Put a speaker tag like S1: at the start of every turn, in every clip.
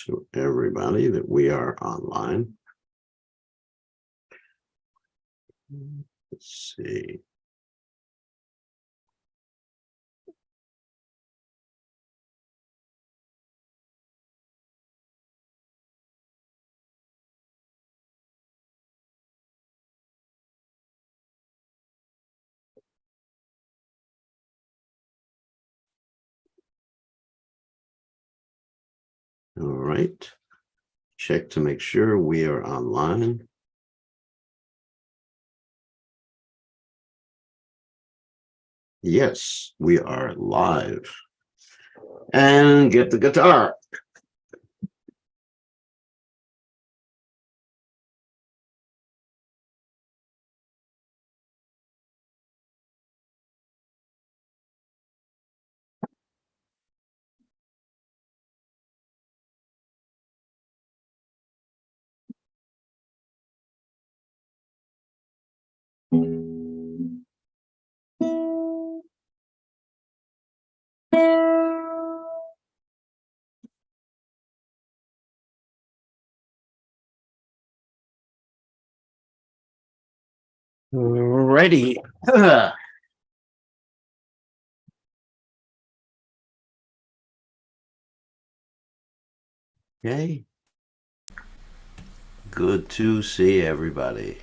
S1: to everybody that we are online. Let's see. All right. Check to make sure we are online. Yes, we are live. And get the guitar. Ready. Okay. Good to see everybody.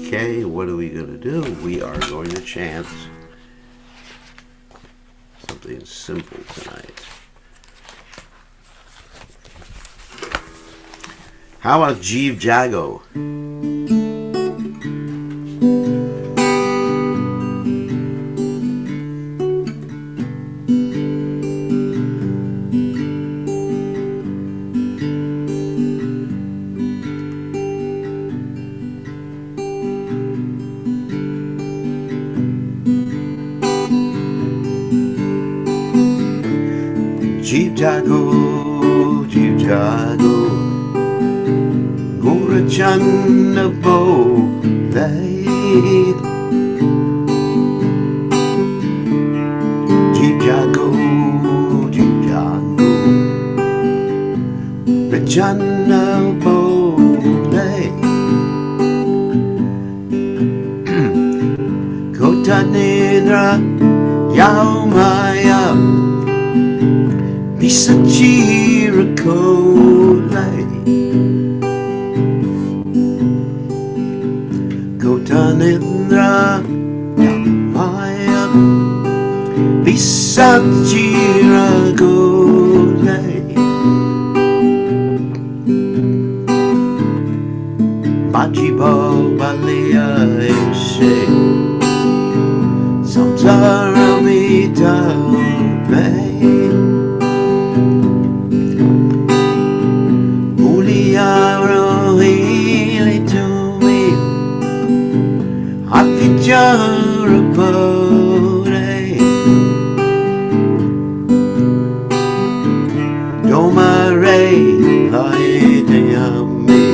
S1: Okay, what are we going to do? We are going to chant something simple tonight. How about Jeev Jago? Jeev Jago, Gurachanda Bo Late. Jeev Jago, Rachanda Bo Late. Kotanindra Yaumaya Bisachira Kolai Kotanindra Yamaya Bisachira Kolai Majibo Balia Eshe Samsara Vita Bay Rohili to me, Hati Jarapore, Domare, Laitayami,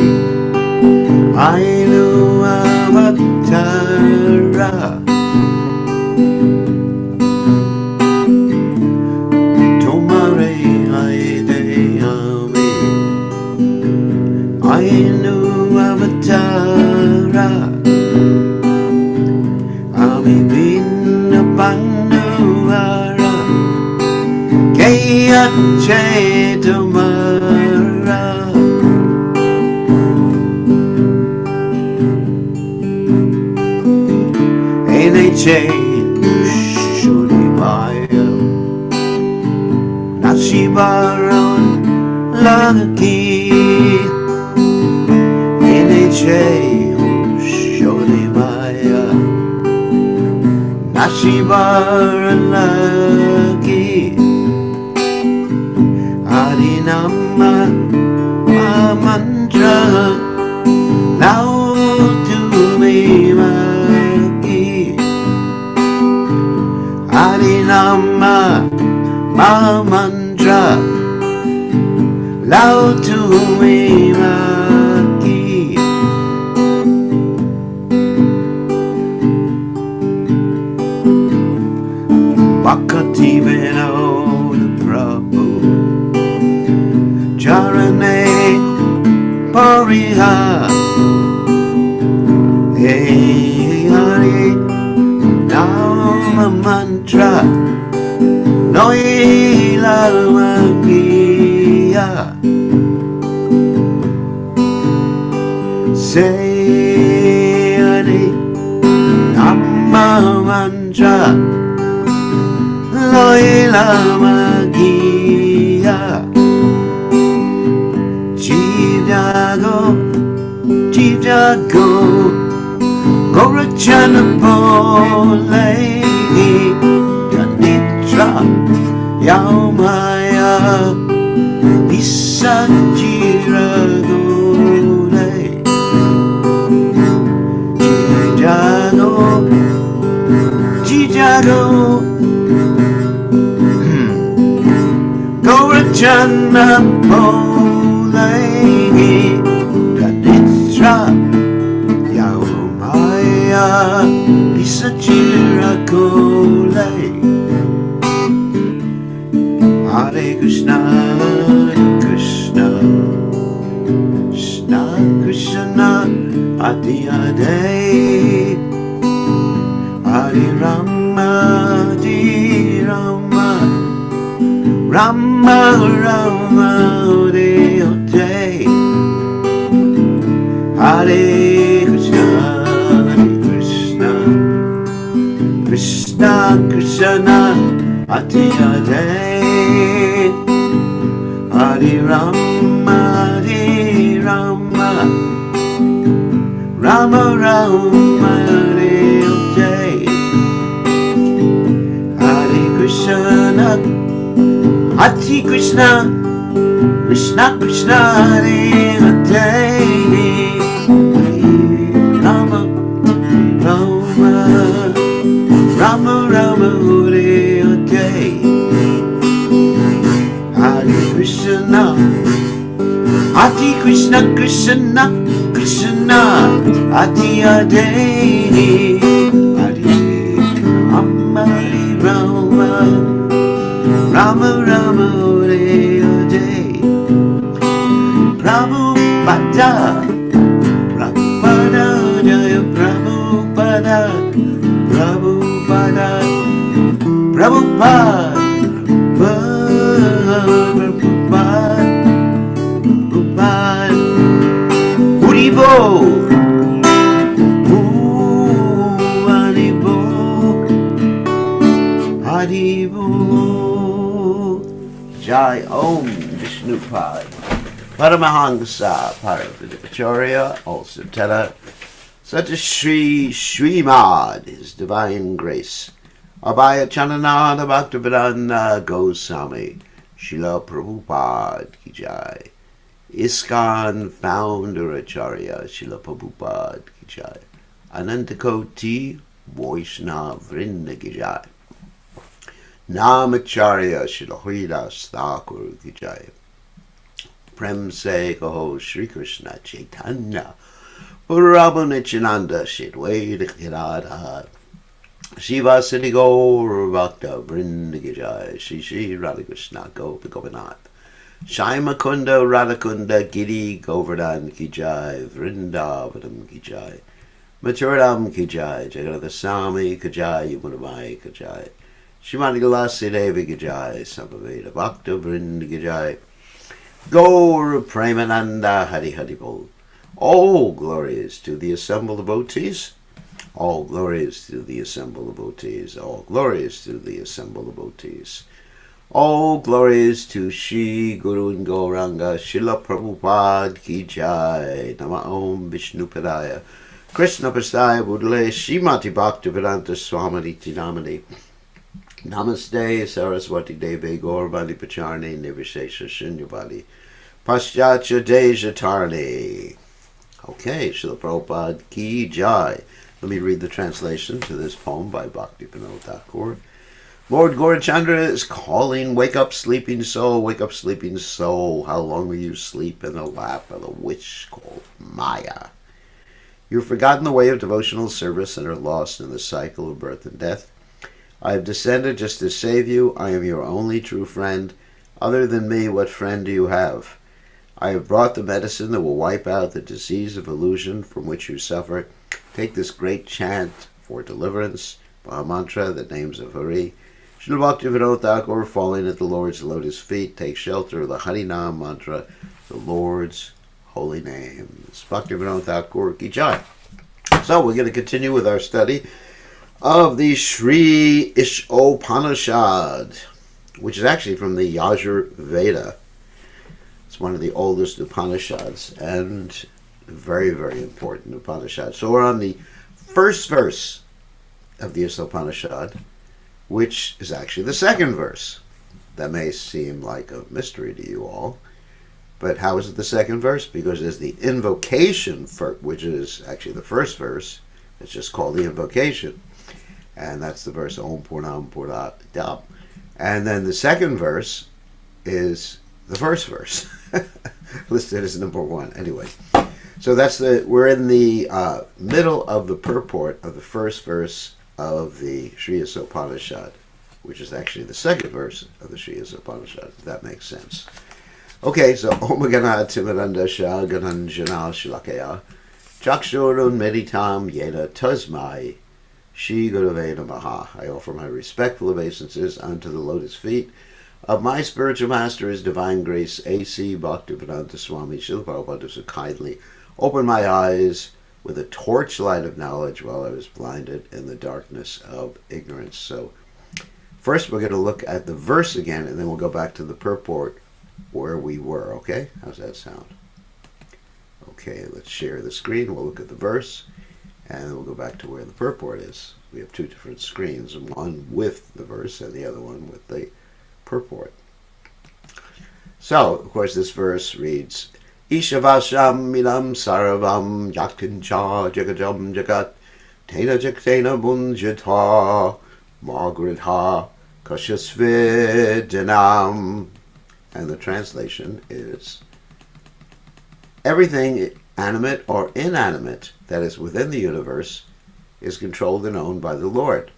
S1: Ainu Avatara, Domare, Laitayami. Ainu Avatara Ami Binna Banduara Kaya Chetamara Eneche Shuribaya Nashibaran Lagi Shodimaya Nashivara Lagi Harinama Mantra Now to me Magi Harinama Mantra Now to me Magi Vinod Prabhu Charane Pariha Hey Hari Nama Mantra Noila Magiya Say Hari Nama Mantra Noila Magiya Chief Jago Gorachana Pole Ganitra Yaumaya Isajira Gole Chief Jago Gorachana Pole Ganitra Yaumaya Isajira Gole Hare Krishna Krishna Krishna Krishna Adi Ade Hare Rama Hare Rama Rama Rama Hare Hare Hare Krishna Krishna Krishna Adi Ade Hare Rama Hare Rama Rama Rama Hare Hare Hare Krishna Hare Krishna Krishna Krishna Hare Hare Rama Rama Rama Rama Hare Hare Hare Krishna Hare Krishna Krishna Krishna Hare Hare Hare Rama Rama Rama Rama Hare Hare Prabhupada Prabhupada Jaya Prabhupada Prabhupada Prabhupada Prabhupada Haribo Haribo Haribo Jai Om Vishnupad Paramahangsa Paravidacharya also Teta Sata Shri Srimad His Divine Grace Abhaya Chanananda Bhaktivedanta Goswami Srila Prabhupada Ki Jai ISKCON Founder Acharya Srila Prabhupada Ki Jai Anantakoti Vaishnava Vrinda Ki Jai Namacharya Srila Haridas Thakur Ki Jai Prem Se Kaho Shri Krishna Chaitanya Prabhu Nityananda Shidwaita Kirada Shiva Siddhi Gaur Bhakta Vrinda Ki Jai Shri Shri Radha Krishna Gopi Gopinath Shaima Kunda Radhakunda Giri Govardhan Ki Jai Vrindavanam Ki Jai Mathuram Ki Jai Jagannath Swami Ki Jai Yamunamai Ki Jai Shrimati Tulasi Devi Ki Jai Sambhaveda Bhakta Vrinda Ki Jai Gaur Premananda Hari Hari Bol. All glories to the assembled devotees. All glories to the assembled devotees. All glories to the assembled devotees. All glories to Shri Guru and Gauranga Srila Prabhupada Ki Jai. Nama Om Vishnu Padaya Krishna Prasthaya Budale Srimati Bhaktivedanta Swami Namani Namaste Saraswati Devi Gauravani Pacharni Nivishesha Shunyavadi Paschatya Dejatarni. Okay, Srila Prabhupada Ki Jai. Let me read the translation to this poem by Bhakti Vinod Thakur. Lord Gaurachandra is calling, wake up sleeping soul, wake up sleeping soul. How long will you sleep in the lap of the witch called Maya? You've forgotten the way of devotional service and are lost in the cycle of birth and death. I have descended just to save you. I am your only true friend. Other than me, what friend do you have? I have brought the medicine that will wipe out the disease of illusion from which you suffer. Take this great chant for deliverance, Maha Mantra, the names of Hari. Srila Bhaktivinoda Thakur, falling at the Lord's lotus feet, take shelter of the Harinam Mantra, the Lord's holy name. Bhaktivinoda Thakur ki jai. So we're going to continue with our study of the Sri Isopanisad, which is actually from the Yajur Veda. It's one of the oldest Upanishads and very, very important Upanishad. So we're on the first verse of the Isopanisad, which is actually the second verse. That may seem like a mystery to you all, but how is it the second verse? Because there's the invocation, which is actually the first verse. It's just called the invocation. And that's the verse Om Purnam Purnam. And then the second verse is the first verse, listed as number 1. Anyway, so we're in the middle of the purport of the first verse of the Sri Isopanisad, which is actually the second verse of the Sri Isopanisad, if that makes sense. Okay, so Om Gana Timaranda Shah Gananjana Shilakaya Chakshurun Meditam Yena Tasmai Shri Gurave Namaha. I offer my respectful obeisances unto the lotus feet of my spiritual master, His Divine Grace, A.C. Bhaktivedanta Swami Srila Prabhupada, so kindly open my eyes with a torchlight of knowledge while I was blinded in the darkness of ignorance. So first we're going to look at the verse again, and then we'll go back to the purport where we were, okay? How's that sound? Okay, let's share the screen. We'll look at the verse, and then we'll go back to where the purport is. We have two different screens, one with the verse and the other one with the purport. So, of course, this verse reads, Ishavasham milam saravam yakincha jagajam jagat tena jaktena bunjata magridha kashasvidanam. And the translation is, everything animate or inanimate that is within the universe is controlled and owned by the Lord.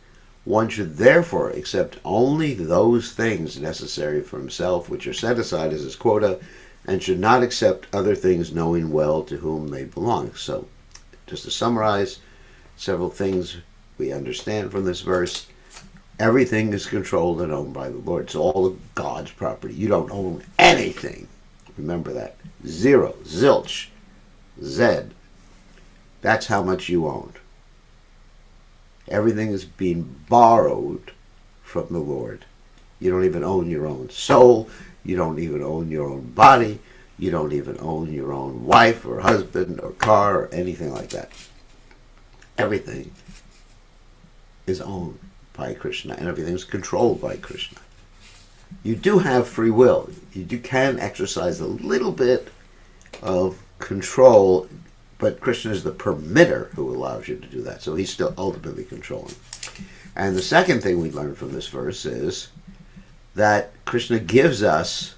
S1: One should therefore accept only those things necessary for himself which are set aside as his quota, and should not accept other things, knowing well to whom they belong. So, just to summarize several things we understand from this verse, everything is controlled and owned by the Lord. It's all of God's property. You don't own anything. Remember that. Zero, zilch, zed. That's how much you own. Everything is being borrowed from the Lord. You don't even own your own soul. You don't even own your own body. You don't even own your own wife or husband or car or anything like that. Everything is owned by Krishna, and everything is controlled by Krishna. You do have free will. You can exercise a little bit of control, but Krishna is the permitter who allows you to do that. So he's still ultimately controlling. And the second thing we learn from this verse is that Krishna gives us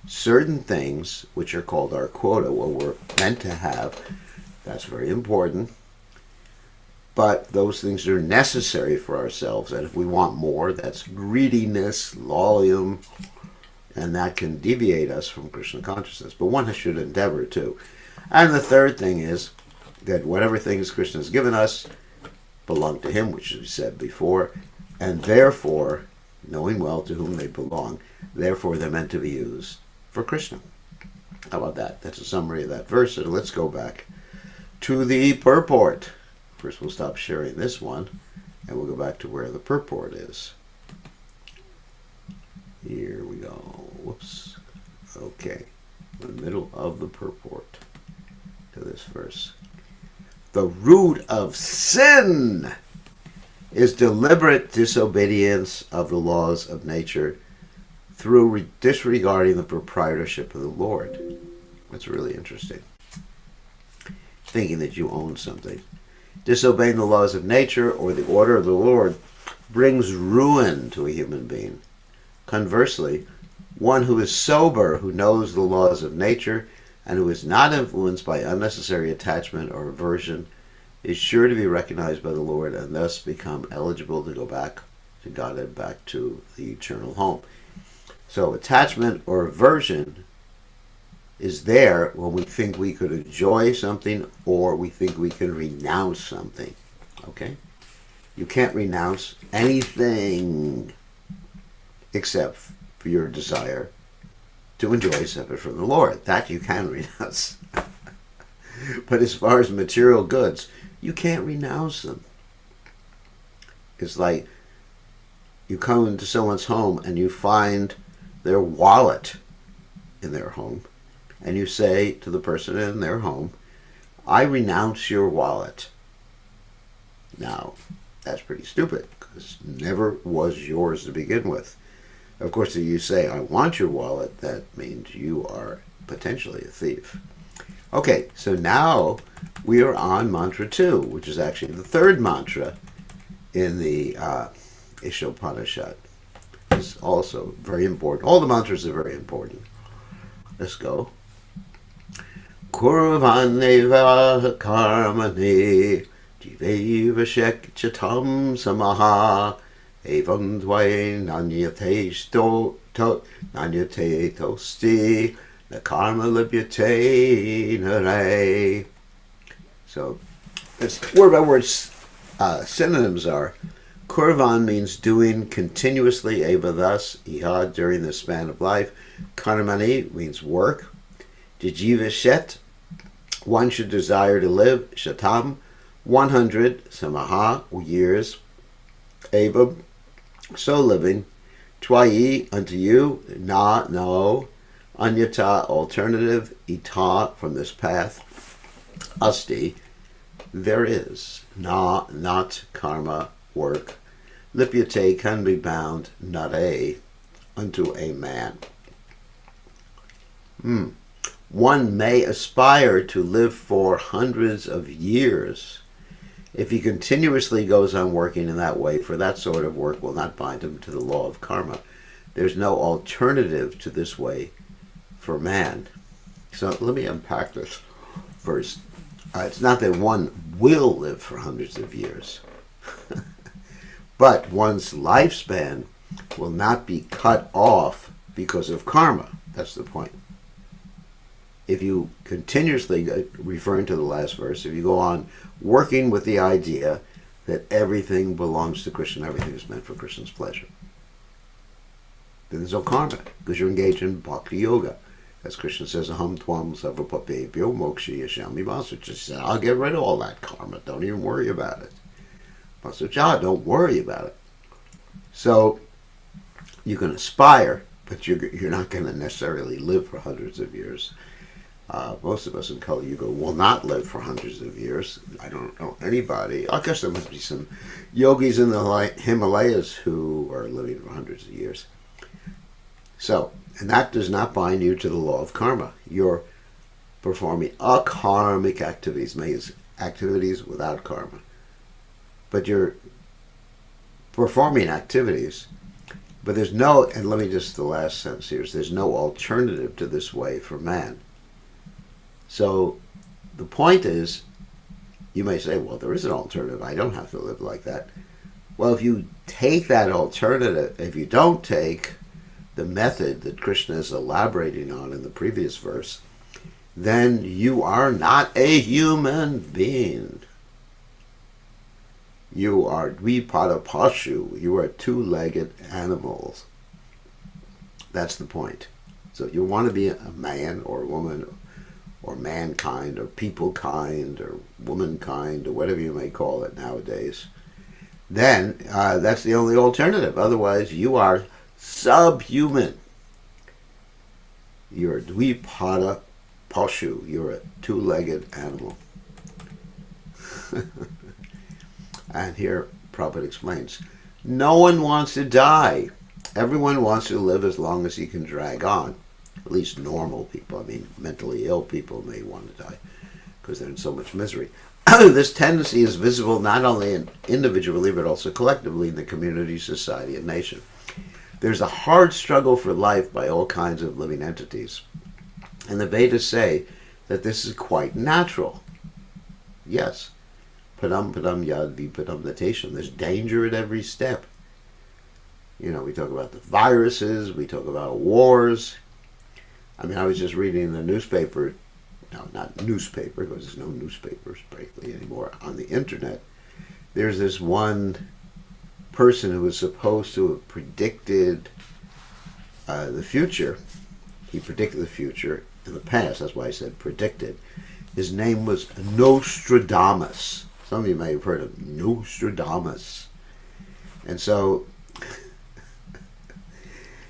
S1: certain things which are called our quota, what we're meant to have. That's very important. But those things are necessary for ourselves. And if we want more, that's greediness, volume, and that can deviate us from Krishna consciousness. But one should endeavor to. And the third thing is that whatever things Krishna has given us belong to him, which we said before, and therefore, knowing well to whom they belong, therefore they're meant to be used for Krishna. How about that? That's a summary of that verse. So let's go back to the purport. First we'll stop sharing this one, and we'll go back to where the purport is. Here we go. Whoops. Okay. In the middle of the purport to this verse. The root of sin is deliberate disobedience of the laws of nature through disregarding the proprietorship of the Lord. That's really interesting. Thinking that you own something. Disobeying the laws of nature or the order of the Lord brings ruin to a human being. Conversely, one who is sober, who knows the laws of nature, and who is not influenced by unnecessary attachment or aversion, is sure to be recognized by the Lord and thus become eligible to go back to guide it back to the eternal home. So attachment or aversion is there when we think we could enjoy something or we think we can renounce something. Okay? You can't renounce anything except for your desire to enjoy separate from the Lord. That you can renounce. But as far as material goods, you can't renounce them. It's like you come into someone's home and you find their wallet in their home, and you say to the person in their home, I renounce your wallet. Now, that's pretty stupid, because it never was yours to begin with. Of course, if you say, I want your wallet, that means you are potentially a thief. Okay, so now we are on mantra 2, which is actually the third mantra in the Isopanisad. It's also very important. All the mantras are very important. Let's go. Kurvaneva karmani jiveva shekchatam samaha evam dvai nanyate tosti the karma libyate nare. So, it's word by word synonyms are Kurvan means doing continuously, eva thus, iha during the span of life. Karmani means work. Jijiva shet, one should desire to live. Shatam, 100. Samaha, years. Eva, so living. Twayi, unto you. Na, no. Anyata, alternative. Ita, from this path. Asti, there is. Na, not karma, work. Lipyate can be bound, nare, unto a man. One may aspire to live for hundreds of years if he continuously goes on working in that way, for that sort of work will not bind him to the law of karma. There's no alternative to this way for man. So let me unpack this first. It's not that one will live for hundreds of years. But one's lifespan will not be cut off because of karma. That's the point. If you continuously, referring to the last verse, if you go on working with the idea that everything belongs to Krishna, everything is meant for Krishna's pleasure, then there's no karma, because you're engaged in bhakti yoga. As Krishna says, aham tvam sarvapapebhyo moksha yashami vasucha. He said, I'll get rid of all that karma. Don't even worry about it. Vasucha, don't worry about it. So you can aspire, but you're not going to necessarily live for hundreds of years. Most of us in Kali Yuga will not live for hundreds of years. I don't know anybody. I guess there must be some yogis in the Himalayas who are living for hundreds of years. So, and that does not bind you to the law of karma. You're performing akarmic activities, means activities without karma. But you're performing activities, but there's no, and let me just, the last sentence here is, there's no alternative to this way for man. So the point is, you may say, well, there is an alternative. I don't have to live like that. Well, if you take that alternative, if you don't take the method that Krishna is elaborating on in the previous verse, then you are not a human being. You are dvipada pashu. You are two-legged animals. That's the point. So if you want to be a man or a woman or mankind or people kind or womankind or whatever you may call it nowadays, then that's the only alternative. Otherwise, you are subhuman. You're a dvipada pashu. You're a two-legged animal. And here Prabhupada explains, no one wants to die. Everyone wants to live as long as he can drag on. At least normal people. I mean, mentally ill people may want to die because they're in so much misery. This tendency is visible not only individually but also collectively in the community, society, and nation. There's a hard struggle for life by all kinds of living entities. And the Vedas say that this is quite natural. Yes. Padam padam yad vipadam natation. There's danger at every step. We talk about the viruses, we talk about wars. I mean, I was just reading in the newspaper, no, not newspaper, because there's no newspapers practically anymore, on the internet. There's this one person who was supposed to have predicted the future. He predicted the future in the past. That's why I said predicted. His name was Nostradamus. Some of you may have heard of Nostradamus. And so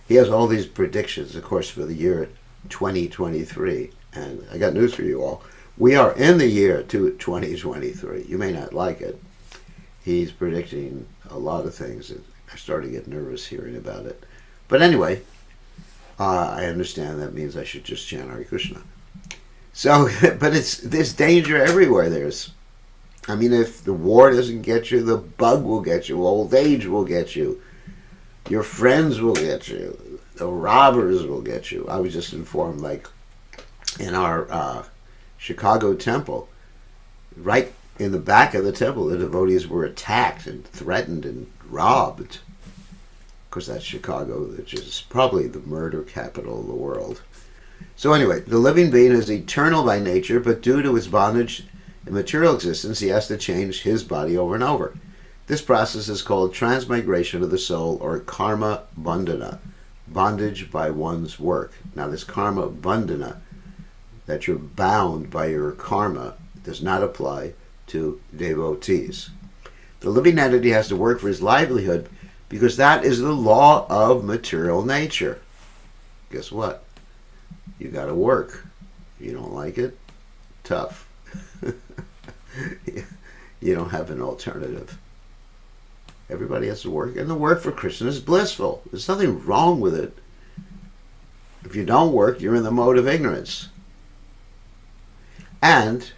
S1: he has all these predictions, of course, for the year 2023. And I got news for you all. We are in the year 2023. You may not like it. He's predicting a lot of things. I started to get nervous hearing about it. But anyway, I understand that means I should just chant Hare Krishna. So, but there's danger everywhere. If the war doesn't get you, the bug will get you, old age will get you, your friends will get you, the robbers will get you. I was just informed, like, in our Chicago temple, right in the back of the temple, the devotees were attacked and threatened and robbed. Of course, that's Chicago, which is probably the murder capital of the world. So anyway, the living being is eternal by nature, but due to his bondage in material existence, he has to change his body over and over. This process is called transmigration of the soul, or karma bandhana, bondage by one's work. Now, this karma bandhana, that you're bound by your karma, does not apply to devotees. The living entity has to work for his livelihood because that is the law of material nature. Guess what? You got to work. If you don't like it, tough. You don't have an alternative. Everybody has to work, and the work for Krishna is blissful. There's nothing wrong with it. If you don't work, you're in the mode of ignorance. And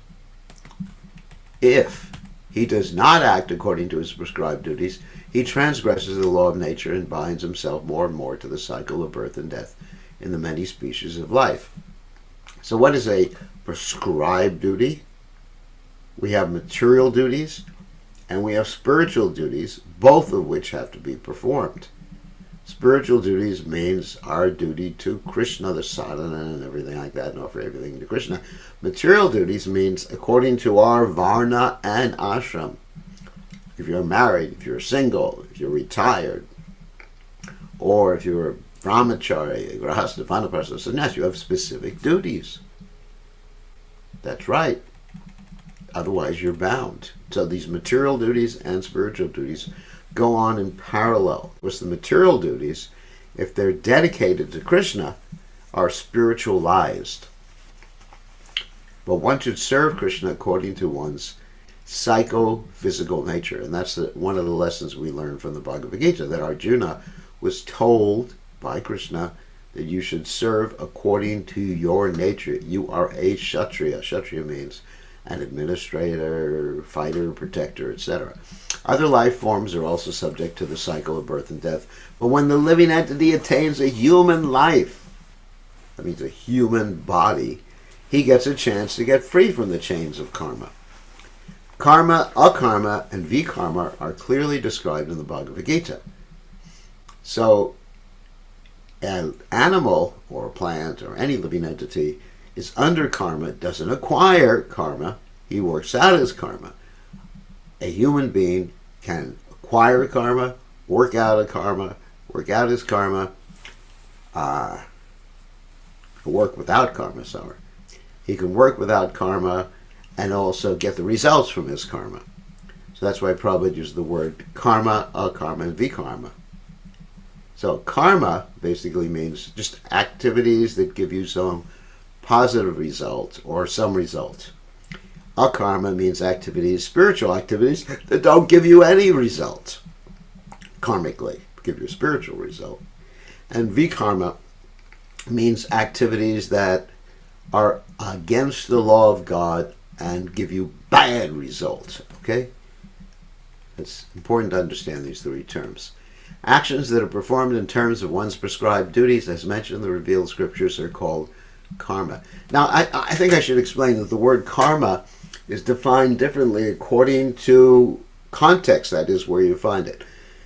S1: if he does not act according to his prescribed duties, he transgresses the law of nature and binds himself more and more to the cycle of birth and death in the many species of life. So what is a prescribed duty? We have material duties and we have spiritual duties, both of which have to be performed. Spiritual duties means our duty to Krishna, the sadhana and everything like that, and offer everything to Krishna. Material duties means according to our varna and ashram. If you're married, if you're single, if you're retired, or if you're a brahmachari, a grahastha, vanaprastha, sannyas, you have specific duties. That's right. Otherwise, you're bound. So these material duties and spiritual duties go on in parallel. Whereas the material duties, if they're dedicated to Krishna, are spiritualized. But one should serve Krishna according to one's psychophysical nature. And that's one of the lessons we learned from the Bhagavad Gita, that Arjuna was told by Krishna that you should serve according to your nature. You are a Kshatriya. Kshatriya means an administrator, fighter, protector, etc. Other life forms are also subject to the cycle of birth and death. But when the living entity attains a human life, that means a human body, he gets a chance to get free from the chains of karma. Karma, akarma, and vikarma are clearly described in the Bhagavad Gita. So, an animal or a plant or any living entity is under karma, doesn't acquire karma, he works out his karma. A human being can acquire karma, work out his karma, work without karma, sorry. He can work without karma and also get the results from his karma. So that's why Prabhupada used the word karma, akarma, and vikarma. So karma basically means just activities that give you some positive result or some result. Akarma means activities, spiritual activities that don't give you any result. Karmically, give you a spiritual result. And vikarma means activities that are against the law of God and give you bad results. Okay? It's important to understand these three terms. Actions that are performed in terms of one's prescribed duties, as mentioned in the revealed scriptures, are called karma. Now, I think I should explain that the word karma is defined differently according to context, that is, where you find it.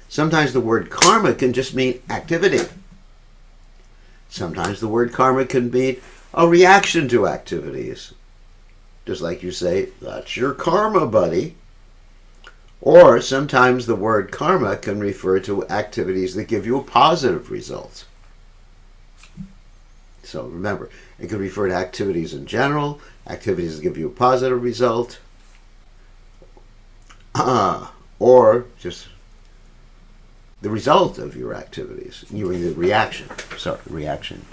S1: Sometimes the word karma can just mean activity. Sometimes the word karma can mean a reaction to activities. Just like you say, that's your karma, buddy. Or sometimes the word karma can refer to activities that give you a positive result. So remember, it can refer to activities in general, activities that give you a positive result, or just the result of your activities, the reaction.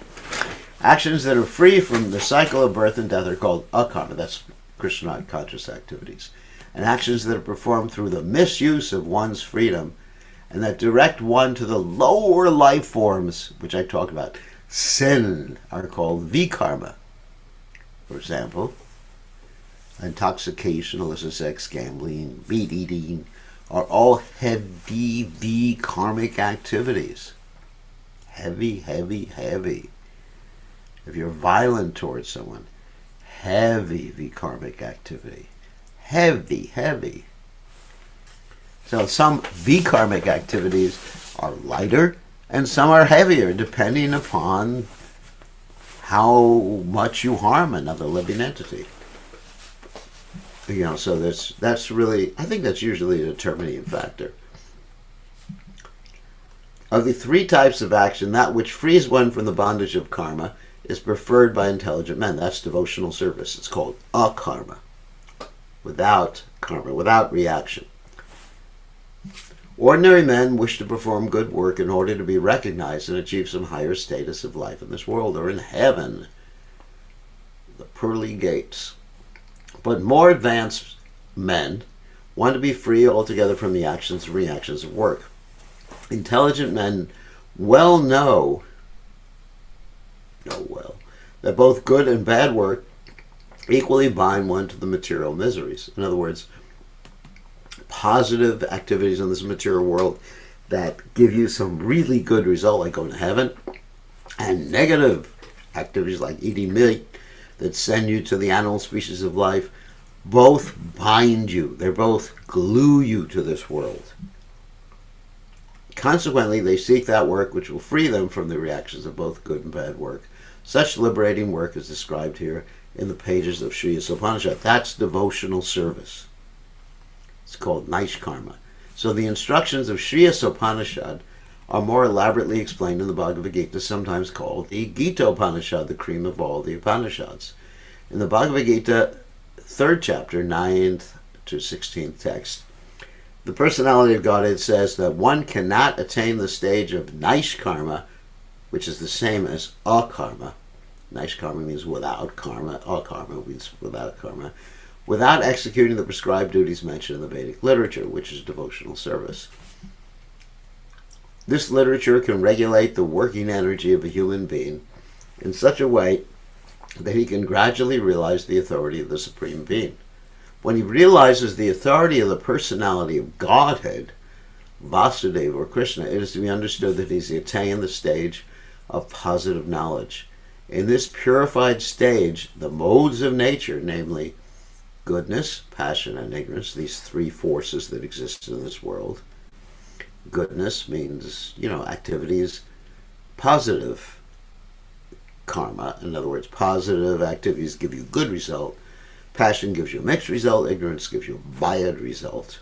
S1: Actions that are free from the cycle of birth and death are called akarma. That's Krishna conscious activities. And actions that are performed through the misuse of one's freedom and that direct one to the lower life forms, which I talked about, sin, are called vikarma. For example, intoxication, illicit sex, gambling, meat eating are all heavy vikarmic activities. Heavy. If you're violent towards someone, heavy vikarmic activity. Heavy. So some vikarmic activities are lighter and some are heavier, depending upon how much you harm another living entity. So that's really, I think that's usually a determining factor. Of the three types of action, that which frees one from the bondage of karma is preferred by intelligent men. That's devotional service. It's called akarma. Without karma, without reaction. Ordinary men wish to perform good work in order to be recognized and achieve some higher status of life in this world or in heaven, the pearly gates. But more advanced men want to be free altogether from the actions and reactions of work. Intelligent men know that both good and bad work equally bind one to the material miseries. In other words, positive activities in this material world that give you some really good result, like going to heaven, and negative activities like eating meat that send you to the animal species of life, both bind you. They both glue you to this world. Consequently, they seek that work which will free them from the reactions of both good and bad work. Such liberating work is described here in the pages of Sri Isopanisad. That's devotional service. It's called Naishkarma. So the instructions of Sri Isopanisad are more elaborately explained in the Bhagavad Gita, sometimes called the Gita-Upanishad, the cream of all the Upanishads. In the Bhagavad Gita, 3rd chapter, 9th to 16th text, the personality of Godhead says that one cannot attain the stage of Naishkarma, which is the same as akarma. Naishkarma means without karma. Akarma means without karma. Without executing the prescribed duties mentioned in the Vedic literature, which is devotional service. This literature can regulate the working energy of a human being in such a way that he can gradually realize the authority of the Supreme Being. When he realizes the authority of the personality of Godhead, Vasudeva or Krishna, it is to be understood that he's attained the stage of positive knowledge. In this purified stage, the modes of nature, namely goodness, passion, and ignorance, these three forces that exist in this world. Goodness means, activities, positive karma. In other words, positive activities give you good result. Passion gives you a mixed result. Ignorance gives you a bad result.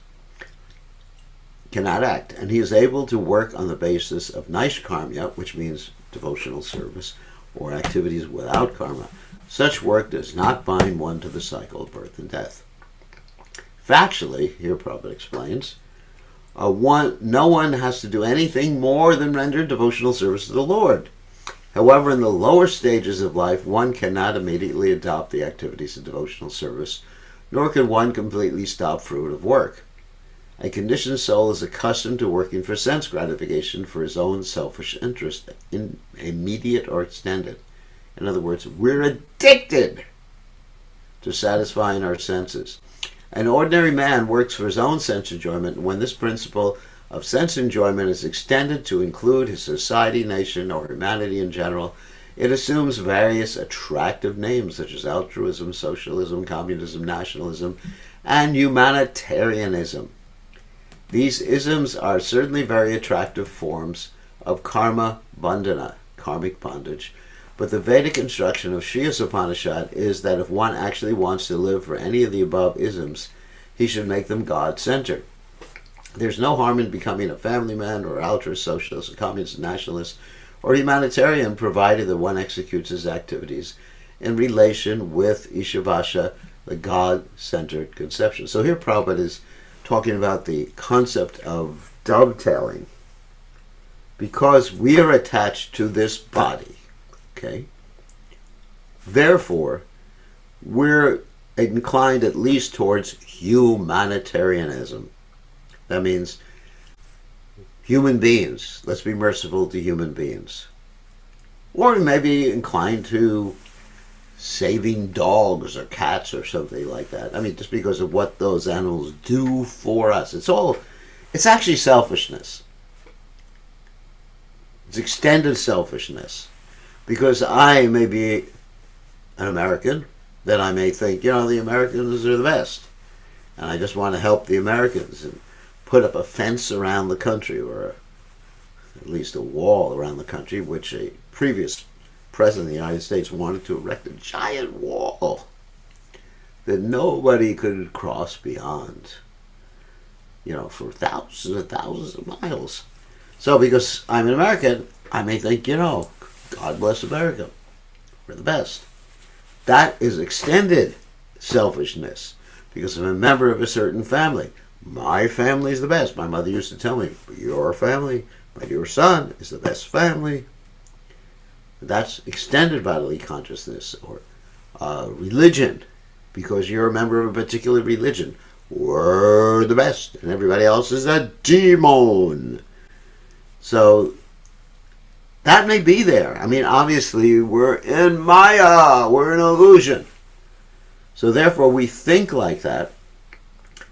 S1: Cannot act. And he is able to work on the basis of Naishkarma, which means devotional service, or activities without karma. Such work does not bind one to the cycle of birth and death. Factually, here Prabhupada explains, no one has to do anything more than render devotional service to the Lord. However, in the lower stages of life, one cannot immediately adopt the activities of devotional service, nor can one completely stop fruit of work. A conditioned soul is accustomed to working for sense gratification for his own selfish interest, immediate or extended. In other words, we're addicted to satisfying our senses. An ordinary man works for his own sense enjoyment, and when this principle of sense enjoyment is extended to include his society, nation, or humanity in general, it assumes various attractive names such as altruism, socialism, communism, nationalism, and humanitarianism. These isms are certainly very attractive forms of karma bandhana, karmic bondage, but the Vedic instruction of Sri Isopanisad is that if one actually wants to live for any of the above isms, he should make them God-centered. There's no harm in becoming a family man or altruist, socialist, a communist, nationalist, or humanitarian, provided that one executes his activities in relation with Ishavasha, the God-centered conception. So here Prabhupada is talking about the concept of dovetailing, because we are attached to this body, okay? Therefore, we're inclined at least towards humanitarianism. That means human beings. Let's be merciful to human beings. Or maybe inclined to saving dogs or cats or something like that. I mean, just because of what those animals do for us. It's actually selfishness. It's extended selfishness. Because I may be an American, then I may think, the Americans are the best. And I just want to help the Americans and put up a fence around the country, or at least a wall around the country, which a previous president of the United States wanted to erect a giant wall that nobody could cross beyond, for thousands and thousands of miles. So because I'm an American, I may think, God bless America. We're the best. That is extended selfishness, because I'm a member of a certain family. My family is the best. My mother used to tell me, your family, your son, is the best family. That's extended bodily consciousness, or religion, because you're a member of a particular religion. We're the best, and everybody else is a demon. So that may be there. I mean, obviously, we're in Maya. We're in illusion. So therefore, we think like that.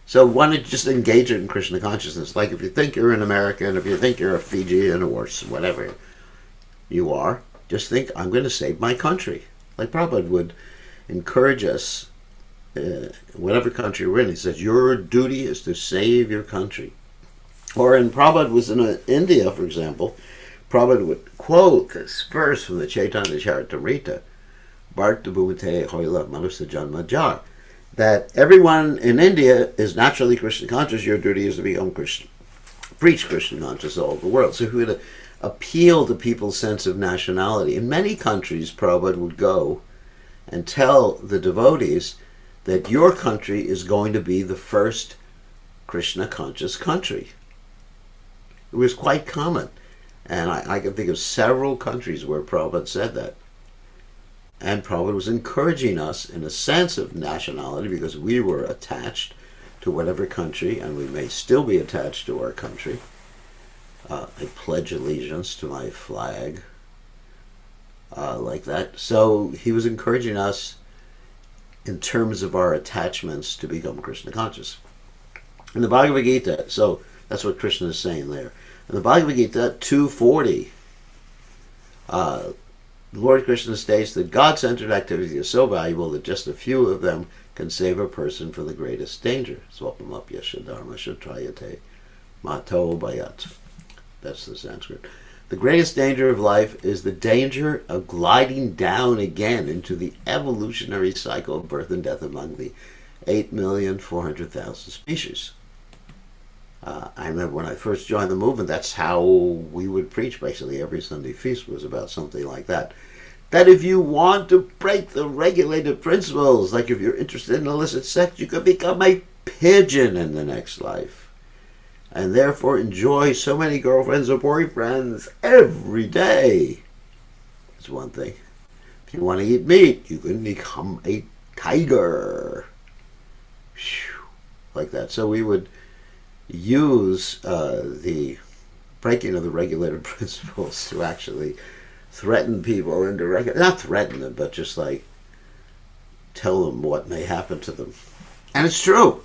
S1: So why not just engage in Krishna consciousness? Like if you think you're an American, if you think you're a Fijian or whatever you are, just think, I'm going to save my country. Like Prabhupada would encourage us, whatever country we're in, he says, your duty is to save your country. Or when Prabhupada was in India, for example, Prabhupada would quote this verse from the Chaitanya Charitamrita, Bharta Bhumate Hoila Manusa Janma Jar, that everyone in India is naturally Krishna conscious. Your duty is to become Krishna, preach Krishna conscious all over the world. So if we would appeal to people's sense of nationality, in many countries, Prabhupada would go and tell the devotees that your country is going to be the first Krishna conscious country. It was quite common. And I can think of several countries where Prabhupada said that. And Prabhupada was encouraging us in a sense of nationality, because we were attached to whatever country, and we may still be attached to our country. I pledge allegiance to my flag, like that. So he was encouraging us in terms of our attachments to become Krishna conscious. In the Bhagavad Gita, so that's what Krishna is saying there. In the Bhagavad Gita 240, Lord Krishna states that God-centered activity is so valuable that just a few of them can save a person from the greatest danger. Swapamapya Shadharma Shatrayate Mato Bayat. That's the Sanskrit. The greatest danger of life is the danger of gliding down again into the evolutionary cycle of birth and death among the 8,400,000 species. I remember when I first joined the movement, that's how we would preach. Basically, every Sunday feast was about something like that. That if you want to break the regulated principles, like if you're interested in illicit sex, you could become a pigeon in the next life, and therefore enjoy so many girlfriends or boyfriends every day. That's one thing. If you want to eat meat, you can become a tiger. Like that. So we would use the breaking of the regulated principles to actually threaten people into not threaten them, but just like tell them what may happen to them. And it's true.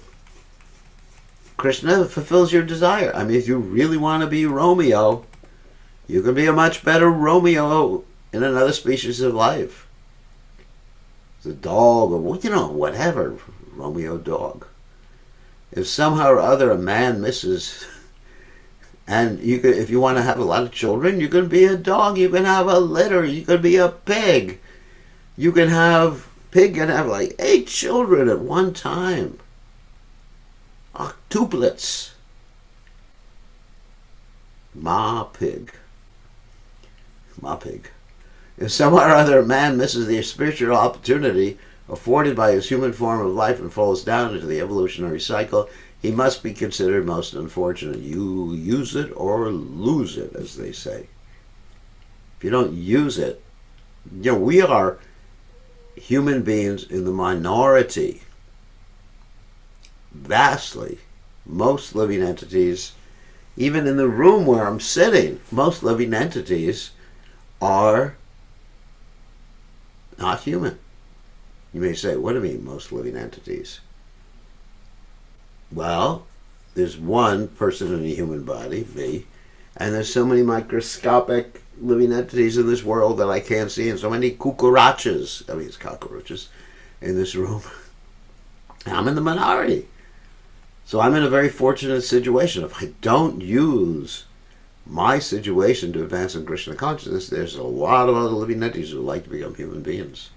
S1: Krishna fulfills your desire. I mean, if you really want to be Romeo, you can be a much better Romeo in another species of life. The dog, or whatever, Romeo dog. If somehow or other a man misses, and if you want to have a lot of children, you can be a dog, you can have a litter, you can be a pig. Pig can have like 8 children at one time. Octuplets. Ma pig. If somehow or other a man misses the spiritual opportunity afforded by his human form of life and falls down into the evolutionary cycle, he must be considered most unfortunate. You use it or lose it, as they say. If you don't use it, we are human beings in the minority. Vastly. Most living entities, even in the room where I'm sitting, most living entities are not human. You may say, what do you mean, most living entities? Well, there's one person in a human body, me, and there's so many microscopic living entities in this world that I can't see, and so many cockroaches in this room. I'm in the minority. So I'm in a very fortunate situation. If I don't use my situation to advance in Krishna consciousness, there's a lot of other living entities who would like to become human beings.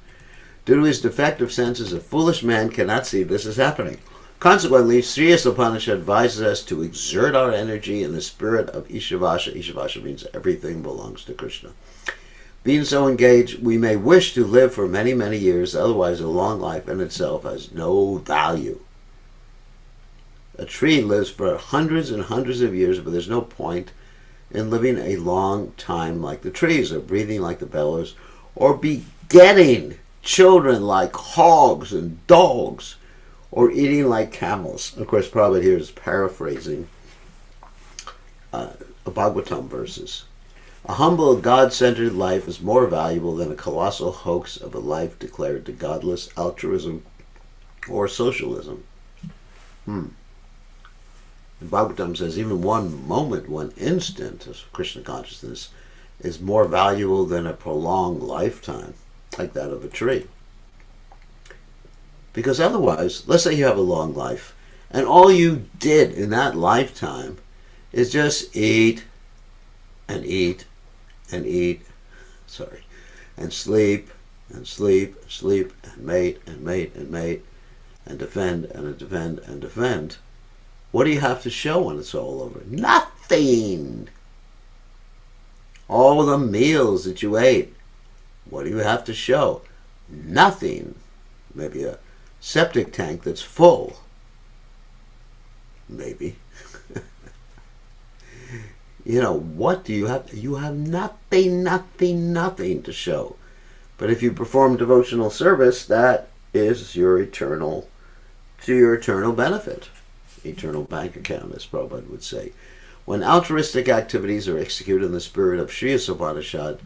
S1: Due to his defective senses, a foolish man cannot see this is happening. Consequently, Sri Isopanisad advises us to exert our energy in the spirit of Ishavasha. Ishavasha means everything belongs to Krishna. Being so engaged, we may wish to live for many, many years, otherwise a long life in itself has no value. A tree lives for hundreds and hundreds of years, but there's no point in living a long time like the trees, or breathing like the bellows, or begetting children like hogs and dogs, or eating like camels. Of course, Prabhupada here is paraphrasing Bhagavatam verses. A humble, God-centered life is more valuable than a colossal hoax of a life declared to godless altruism or socialism. The Bhagavatam says even one moment, one instant of Krishna consciousness is more valuable than a prolonged lifetime, like that of a tree. Because otherwise, let's say you have a long life, and all you did in that lifetime is just eat and eat and eat, and sleep and sleep, sleep and mate and mate and mate, and defend and defend and defend. What do you have to show when it's all over? Nothing. All the meals that you ate, what do you have to show? Nothing. Maybe a septic tank that's full. Maybe. What do you have? You have nothing to show. But if you perform devotional service, that is your eternal benefit. Eternal bank account, as Prabhupada would say. When altruistic activities are executed in the spirit of Sri Isopanisad,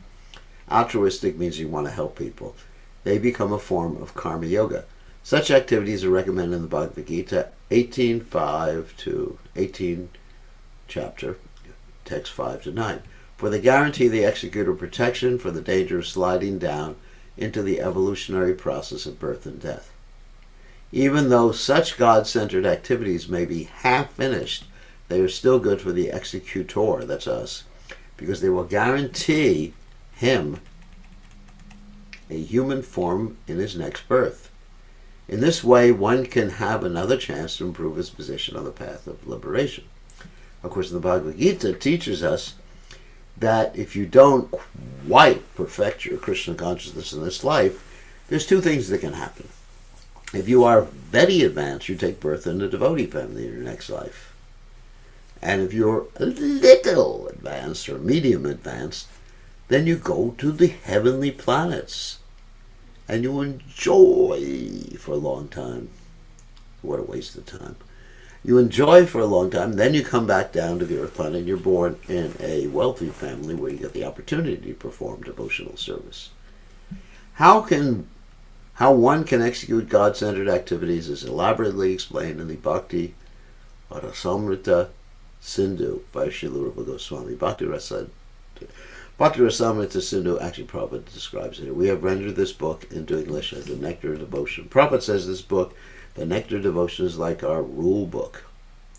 S1: altruistic means you want to help people, they become a form of karma yoga. Such activities are recommended in the Bhagavad Gita 18:5 to 18 chapter, text 5 to 9. For they guarantee the executor protection for the danger of sliding down into the evolutionary process of birth and death. Even though such God-centered activities may be half-finished, they are still good for the executor, that's us, because they will guarantee him a human form in his next birth. In this way, one can have another chance to improve his position on the path of liberation. Of course, the Bhagavad Gita teaches us that if you don't quite perfect your Krishna consciousness in this life, there's two things that can happen. If you are very advanced, you take birth in a devotee family in your next life. And if you're a little advanced or medium advanced, then you go to the heavenly planets. And you enjoy for a long time. What a waste of time. You enjoy for a long time, then you come back down to the earth planet and you're born in a wealthy family where you get the opportunity to perform devotional service. How one can execute God-centered activities is elaborately explained in the Bhakti Rasamrita Sindhu by Srila Rupa Goswami. Bhakti Rasamrita Sindhu, actually Prabhupada describes it. We have rendered this book into English as the Nectar of Devotion. Prabhupada says this book The Nectar Devotion is like our rule book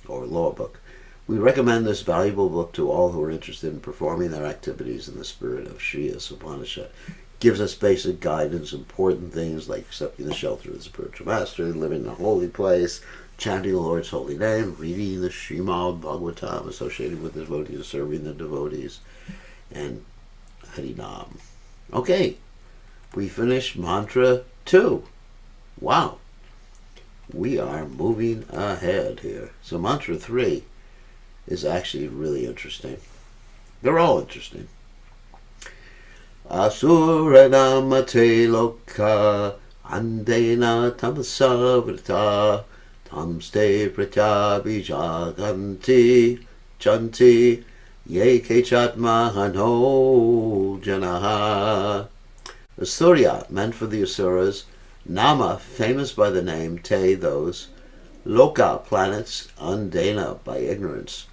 S1: or law book. We recommend this valuable book to all who are interested in performing their activities in the spirit of Sri Isopanisad. Gives us basic guidance, important things like accepting the shelter of the spiritual master, living in a holy place, chanting the Lord's holy name, reading the Srimad Bhagavatam associated with the devotees, serving the devotees, and Harinam. Okay, we finished mantra 2. Wow, we are moving ahead here. So mantra 3 is actually really interesting. They're all interesting. Asuranamate loka andena tamasavrita tamste pratyabhijaganti chanti ye kechatmahano janaha. Asurya, meant for the Asuras. Nama, famous by the name. Te, those. Loka, planets. Andena, by ignorance.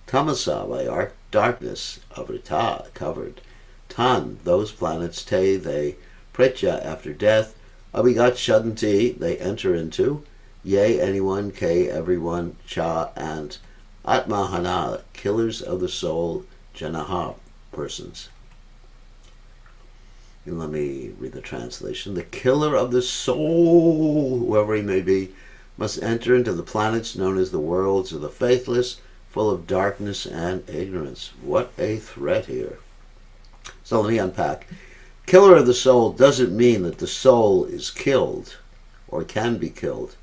S1: Tamasa, by darkness. Avrita, covered. Tan, those planets. Te, they. Pretya, after death. Abhigat shadanti, they enter into. Ye, anyone. Ke, everyone. Cha, and. Atmahana, killers of the soul. Janaha, persons. And let me read the translation. The killer of the soul, whoever he may be, must enter into the planets known as the worlds of the faithless, full of darkness and ignorance. What a threat here. So let me unpack. Killer of the soul doesn't mean that the soul is killed or can be killed.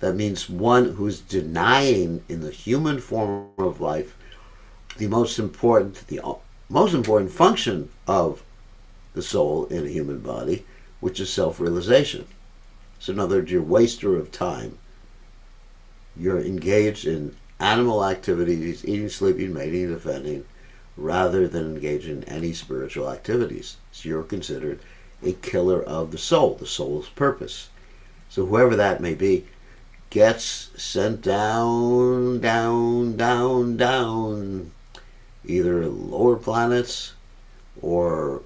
S1: That means one who's denying in the human form of life the most important function of the soul in a human body, which is self-realization. So in other words, you're a waster of time. You're engaged in animal activities, eating, sleeping, mating, defending, rather than engaging in any spiritual activities. So you're considered a killer of the soul's purpose. So whoever that may be gets sent down, down, down, down, either lower planets or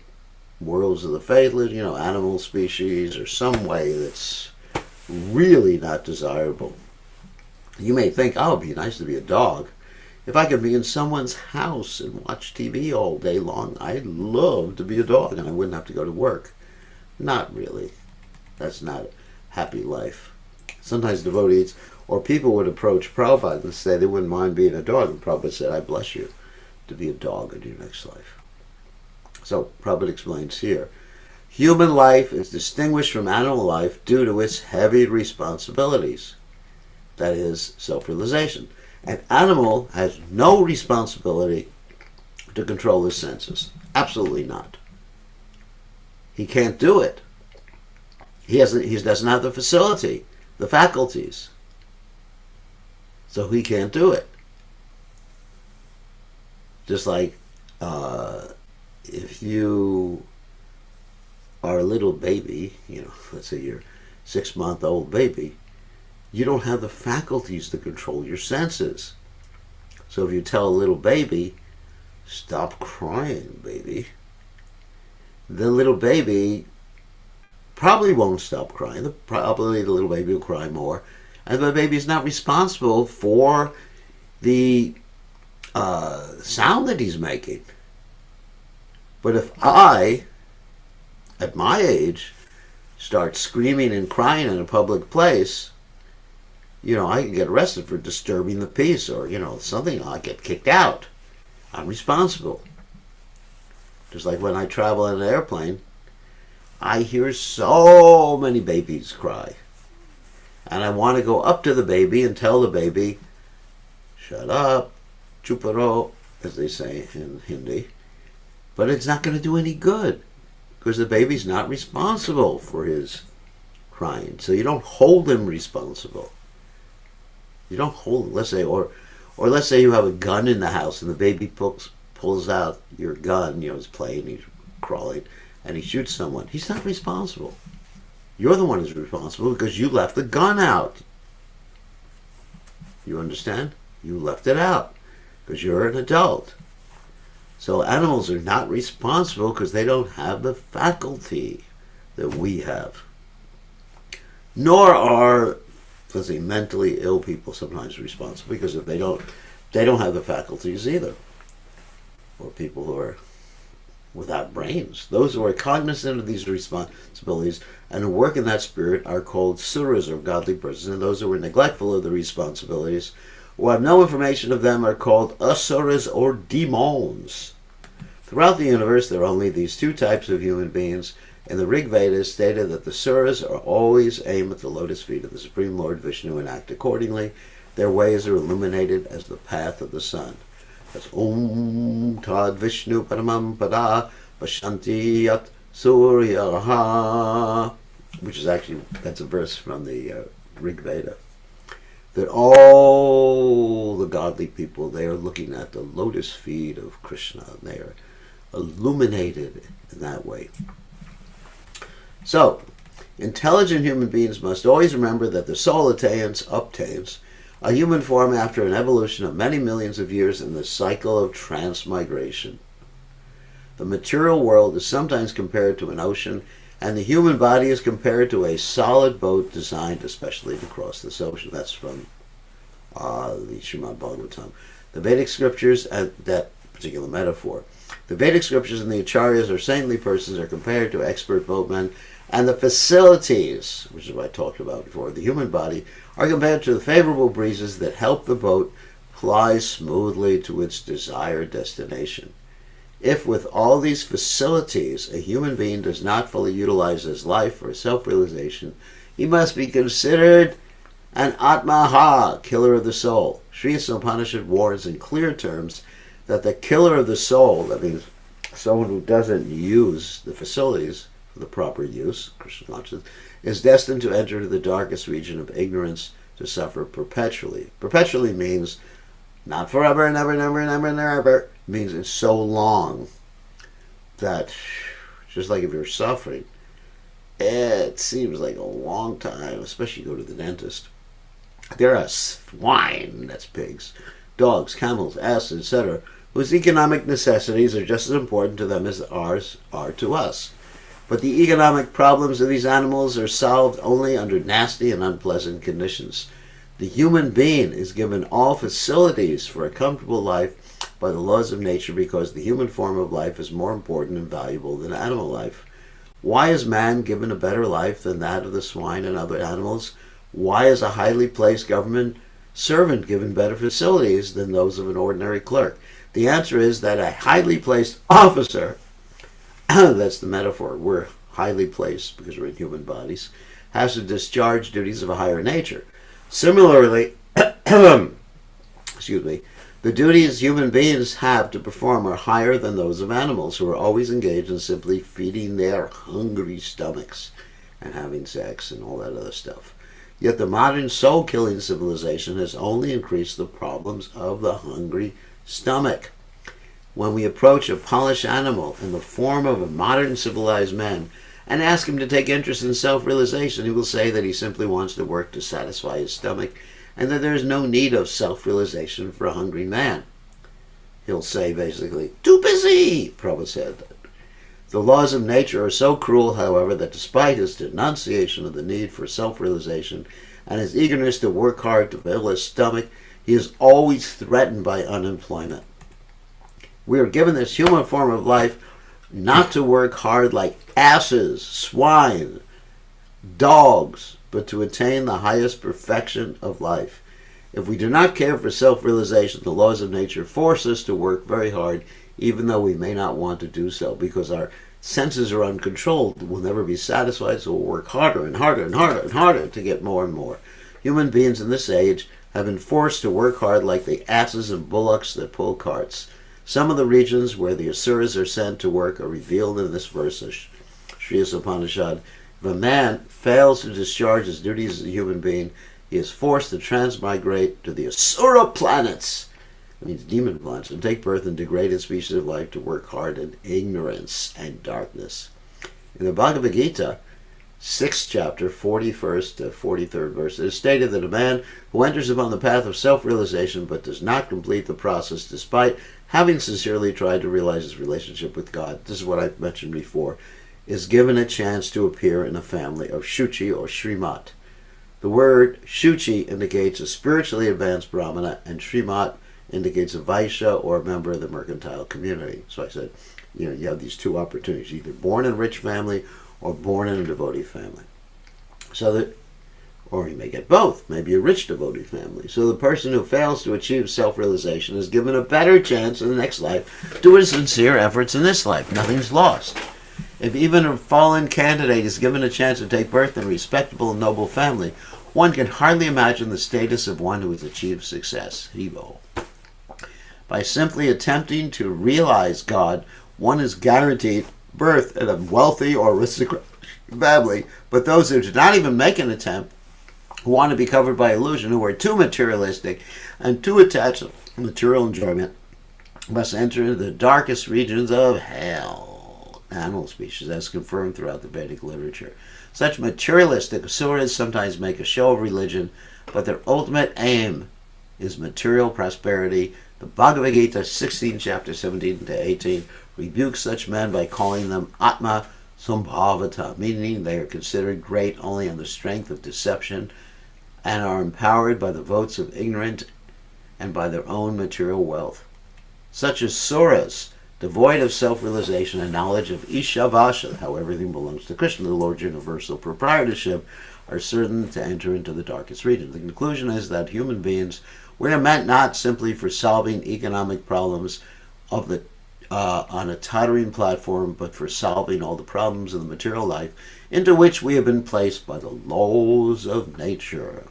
S1: worlds of the faithless, animal species, or some way that's really not desirable. You may think, oh, it'd be nice to be a dog. If I could be in someone's house and watch TV all day long, I'd love to be a dog and I wouldn't have to go to work. Not really. That's not a happy life. Sometimes devotees or people would approach Prabhupada and say they wouldn't mind being a dog, and Prabhupada said, I bless you to be a dog in your next life. So Prabhupada explains here, human life is distinguished from animal life due to its heavy responsibilities. That is self-realization. An animal has no responsibility to control his senses. Absolutely not. He can't do it. He doesn't have the facility, the faculties. So he can't do it. Just like if you are a little baby, let's say you're a 6-month-old baby, you don't have the faculties to control your senses. So if you tell a little baby, stop crying, baby, the little baby probably won't stop crying. Probably the little baby will cry more. And the baby's not responsible for the sound that he's making. But if I, at my age, start screaming and crying in a public place, I can get arrested for disturbing the peace or, something. I'll get kicked out. I'm responsible. Just like when I travel in an airplane, I hear so many babies cry. And I want to go up to the baby and tell the baby, shut up, chuparo, as they say in Hindi. But it's not going to do any good because the baby's not responsible for his crying. So you don't hold him responsible. You don't hold him. Let's say, or let's say you have a gun in the house and the baby pulls out your gun, he's playing, he's crawling, and he shoots someone. He's not responsible. You're the one who's responsible because you left the gun out. You understand? You left it out because you're an adult. So animals are not responsible because they don't have the faculty that we have. Nor are let's say, mentally ill people sometimes responsible, because if they don't have the faculties either. Or people who are without brains. Those who are cognizant of these responsibilities and who work in that spirit are called suras, or godly persons, and those who are neglectful of the responsibilities, who have no information of them, are called asuras, or demons. Throughout the universe, there are only these two types of human beings. In the Rig Veda, is stated that the suras are always aim at the lotus feet of the Supreme Lord Vishnu and act accordingly. Their ways are illuminated as the path of the sun. That's Om Tad Vishnu Paramam Pada Vashanti Yat Suryaha, which is actually, that's a verse from the Rig Veda. That all the godly people, they are looking at the lotus feet of Krishna, and they are illuminated in that way. So, intelligent human beings must always remember that the soul obtains a human form after an evolution of many millions of years in the cycle of transmigration. The material world is sometimes compared to an ocean, and the human body is compared to a solid boat designed especially to cross this ocean. That's from the Srimad Bhagavatam. The Vedic scriptures, that particular metaphor. The Vedic scriptures and the acharyas, or saintly persons, are compared to expert boatmen, and the facilities, which is what I talked about before, the human body, are compared to the favorable breezes that help the boat ply smoothly to its desired destination. If with all these facilities a human being does not fully utilize his life for self-realization, he must be considered an Atmaha, killer of the soul. Sri Isopanisad warns in clear terms that the killer of the soul, that means someone who doesn't use the facilities for the proper use, Krishna consciousness, is destined to enter the darkest region of ignorance, to suffer perpetually. Perpetually means not forever, never, never, never, never. It means it's so long that, just like if you're suffering, it seems like a long time, especially you go to the dentist. There are swine, that's pigs, dogs, camels, asses, etc., whose economic necessities are just as important to them as ours are to us. But the economic problems of these animals are solved only under nasty and unpleasant conditions. The human being is given all facilities for a comfortable life by the laws of nature, because the human form of life is more important and valuable than animal life. Why is man given a better life than that of the swine and other animals? Why is a highly placed government servant given better facilities than those of an ordinary clerk? The answer is that a highly placed officer, that's the metaphor, we're highly placed because we're in human bodies, has to discharge duties of a higher nature. Similarly, excuse me, the duties human beings have to perform are higher than those of animals, who are always engaged in simply feeding their hungry stomachs and having sex and all that other stuff. Yet the modern soul-killing civilization has only increased the problems of the hungry stomach. When we approach a polished animal in the form of a modern civilized man and ask him to take interest in self-realization, he will say that he simply wants to work to satisfy his stomach, and that there is no need of self-realization for a hungry man. He'll say basically, "Too busy," Prabhupada said. The laws of nature are so cruel, however, that despite his denunciation of the need for self-realization and his eagerness to work hard to fill his stomach, he is always threatened by unemployment. We are given this human form of life not to work hard like asses, swine, dogs, but to attain the highest perfection of life. If we do not care for self-realization, the laws of nature force us to work very hard, even though we may not want to do so, because our senses are uncontrolled. We'll never be satisfied, so we'll work harder and harder and harder and harder to get more and more. Human beings in this age have been forced to work hard like the asses and bullocks that pull carts. Some of the regions where the asuras are sent to work are revealed in this verse of Sri Isopanisad. If a man fails to discharge his duties as a human being, he is forced to transmigrate to the asura planets, that means demon planets, and take birth in degraded species of life to work hard in ignorance and darkness. In the Bhagavad Gita, 6th chapter, 41st to 43rd verse, it is stated that a man who enters upon the path of self-realization but does not complete the process despite having sincerely tried to realize his relationship with God, this is what I mentioned before, is given a chance to appear in a family of Shuchi or Srimat. The word Shuchi indicates a spiritually advanced Brahmana, and Srimat indicates a Vaishya or a member of the mercantile community. So I said, you have these two opportunities, either born in a rich family or born in a devotee family. So that, or you may get both, maybe a rich devotee family. So the person who fails to achieve self-realization is given a better chance in the next life due to sincere efforts in this life. Nothing's lost. If even a fallen candidate is given a chance to take birth in a respectable and noble family, one can hardly imagine the status of one who has achieved success. Hivo. By simply attempting to realize God, one is guaranteed birth in a wealthy or aristocratic family, but those who do not even make an attempt, who want to be covered by illusion, who are too materialistic and too attached to material enjoyment, must enter into the darkest regions of hell. Animal species, as confirmed throughout the Vedic literature. Such materialistic asuras sometimes make a show of religion, but their ultimate aim is material prosperity. The Bhagavad Gita, 16, chapter 17 to 18, rebukes such men by calling them Atma Sambhavata, meaning they are considered great only on the strength of deception and are empowered by the votes of ignorant and by their own material wealth. Such as Suras, devoid of self-realization and knowledge of Ishavasha, how everything belongs to Krishna, the Lord's universal proprietorship, are certain to enter into the darkest region. The conclusion is that human beings were meant not simply for solving economic problems of the on a tottering platform, but for solving all the problems of the material life into which we have been placed by the laws of nature.